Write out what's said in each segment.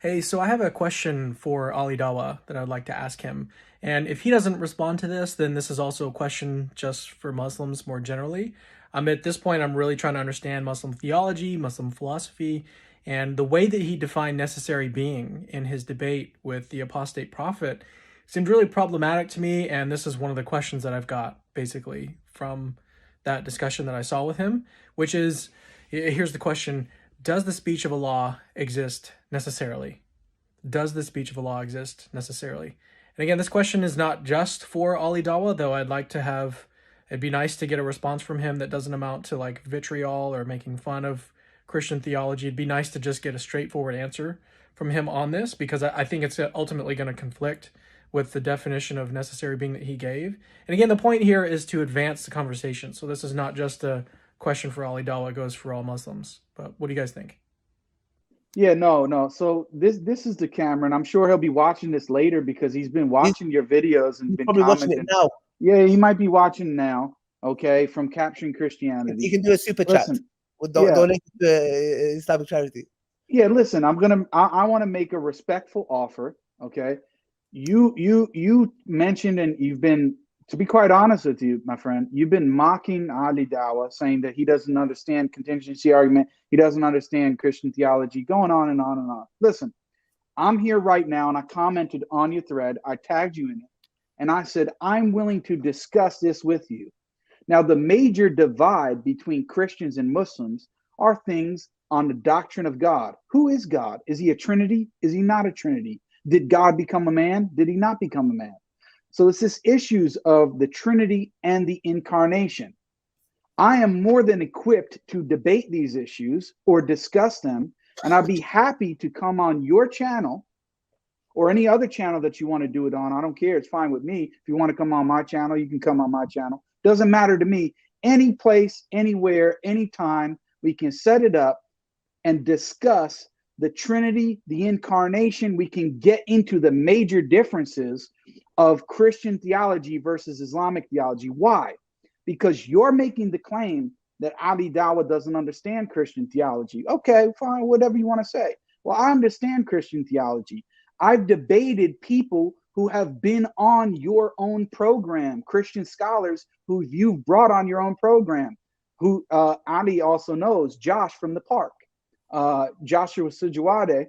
Hey, so I have a question for Ali Dawa that I'd like to ask him. And if he doesn't respond to this, then this is also a question just for Muslims more generally. At this point, I'm really trying to understand Muslim theology, Muslim philosophy, and the way that he defined necessary being in his debate with the apostate prophet seemed really problematic to me. And this is one of the questions that I've got basically from that discussion that I saw with him, which is here's the question: does the speech of Allah exist necessarily? Does the speech of Allah exist necessarily? And again, this question is not just for Ali Dawa, though I'd like to have, it'd be nice to get a response from him that doesn't amount to like vitriol or making fun of Christian theology. It'd be nice to just get a straightforward answer from him on this because I think it's ultimately going to conflict with the definition of necessary being that he gave. And again, the point here is to advance the conversation. So this is not just a question for Ali Dawa, it goes for all Muslims. But what do you guys think? Yeah, no. So this is the Cameron. I'm sure he'll be watching this later because he's been He's, watching your videos and he's been probably watching it commenting. now. Yeah, he might be watching now. Okay, from Capturing You Christianity. can do a super chat Listen, with yeah, donate to Islamic charity. yeah. Listen, I want to make a respectful offer. Okay, you mentioned and you've been, to be quite honest with you, my friend, you've been mocking Ali Dawa, saying that he doesn't understand contingency argument, he doesn't understand Christian theology, going on and on and on. Listen, I'm here right now and I commented on your thread. I tagged you in it. And I said, I'm willing to discuss this with you. Now, the major divide between Christians and Muslims are things on the doctrine of God. Who is God? Is he a Trinity? Is he not a Trinity? Did God become a man? Did he not become a man? So it's this issues of the Trinity and the incarnation. I am more than equipped to debate these issues or discuss them, and I'd be happy to come on your channel or any other channel that you want to do it on. I don't care. It's fine with me. If you want to come on my channel, you can come on my channel. Doesn't matter to me. Any place, anywhere, anytime, we can set it up and discuss the Trinity, the incarnation. We can get into the major differences of Christian theology versus Islamic theology. Why? Because you're making the claim that Ali Dawa doesn't understand Christian theology. Okay, fine, whatever you want to say. Well, I understand Christian theology. I've debated people who have been on your own program, Christian scholars who you've brought on your own program, who Ali also knows, Josh from the park, Joshua Sujuwade,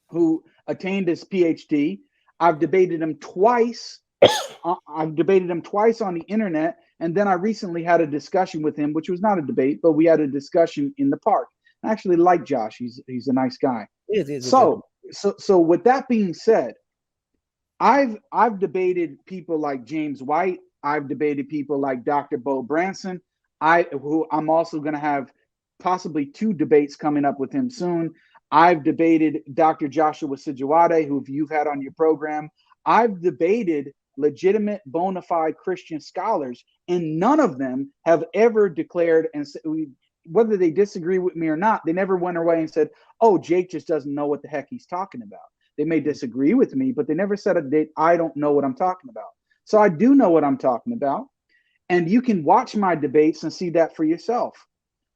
who attained his PhD. I've debated him twice. I've debated him twice on the internet, and then I recently had a discussion with him, which was not a debate, but we had a discussion in the park. I actually like Josh. He's a nice guy. He's a So gentleman. so with that being said, I've debated people like James White. I've debated people like Dr. Bo Branson. Who I'm also going to have possibly two debates coming up with him soon. I've debated Dr. Joshua Sijuwade, who you've had on your program. I've debated legitimate bona fide Christian scholars, and none of them have ever declared and whether they disagree with me or not, they never went away and said, "Oh, Jake just doesn't know what the heck he's talking about." They may disagree with me, but they never said a date. I don't know what I'm talking about. So I do know what I'm talking about. And you can watch my debates and see that for yourself.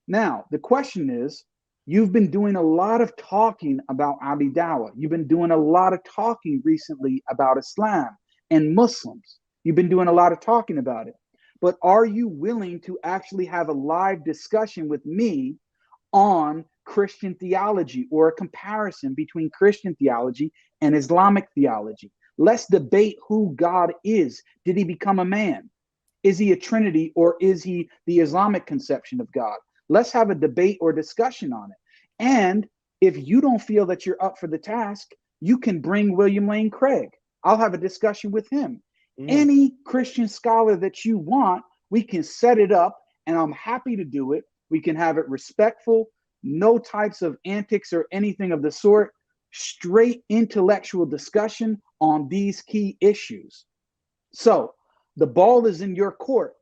Now, the question is, you've been doing a lot of talking about Ali Dawa. You've been doing a lot of talking recently about Islam and Muslims. You've been doing a lot of talking about it. But are you willing to actually have a live discussion with me on Christian theology or a comparison between Christian theology and Islamic theology? Let's debate who God is. Did he become a man? Is he a Trinity or is he the Islamic conception of God? Let's have a debate or discussion on it. And if you don't feel that you're up for the task, you can bring William Lane Craig. I'll have a discussion with him. Mm. Any Christian scholar that you want, we can set it up, and I'm happy to do it. We can have it respectful, no types of antics or anything of the sort, straight intellectual discussion on these key issues. So the ball is in your court.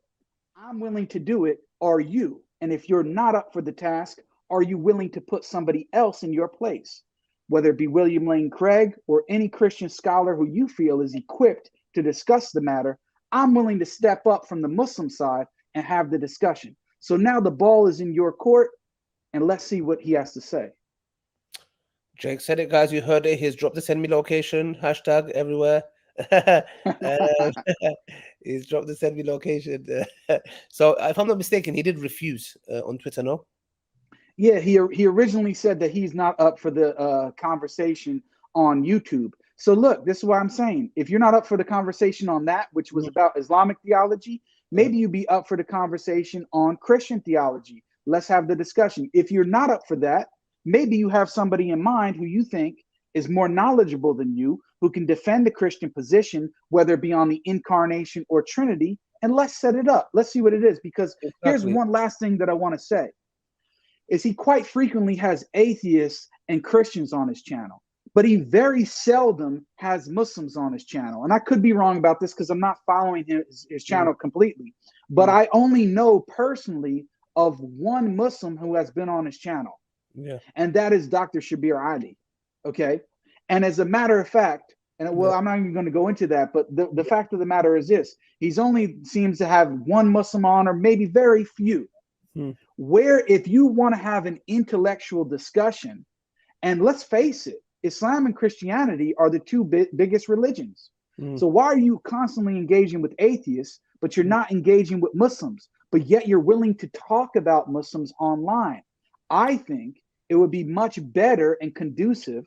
I'm willing to do it. Are you? And if you're not up for the task, are you willing to put somebody else in your place? Whether it be William Lane Craig or any Christian scholar who you feel is equipped to discuss the matter, I'm willing to step up from the Muslim side and have the discussion. So now the ball is in your court, and let's see what he has to say. Jake said it, guys. You heard it. He's dropped the send me location hashtag everywhere. Um, he's dropped the send me location. So, if I'm not mistaken, he did refuse on Twitter, no? Yeah, he originally said that he's not up for the conversation on YouTube. So look, this is what I'm saying. If you're not up for the conversation on that, which was about Islamic theology, maybe you be up for the conversation on Christian theology. Let's have the discussion. If you're not up for that, maybe you have somebody in mind who you think is more knowledgeable than you, who can defend the Christian position, whether it be on the incarnation or Trinity, and let's set it up. Let's see what it is. Because here's one last thing that I want to say is he quite frequently has atheists and Christians on his channel, but he very seldom has Muslims on his channel. And I could be wrong about this because I'm not following his channel completely, but I only know personally of one Muslim who has been on his channel. Yeah. And that is Dr. Shabir Ali. Okay. And as a matter of fact, and well, I'm not even going to go into that, but the fact of the matter is this: he's only seems to have one Muslim on, or maybe very few. Where if you want to have an intellectual discussion, and let's face it, Islam and Christianity are the two biggest religions. So why are you constantly engaging with atheists, but you're not engaging with Muslims, but yet you're willing to talk about Muslims online? I think it would be much better and conducive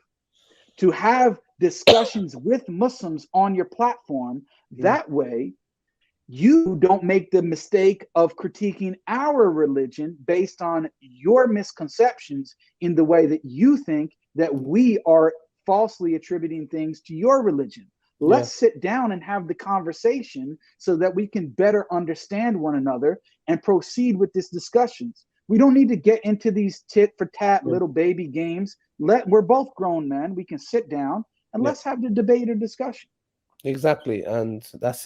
to have discussions with Muslims on your platform. That way, you don't make the mistake of critiquing our religion based on your misconceptions in the way that you think that we are falsely attributing things to your religion. Let's sit down and have the conversation so that we can better understand one another and proceed with these discussions. We don't need to get into these tit for tat little baby games. We're both grown men. We can sit down and let's have the debate or discussion. Exactly. And that's it.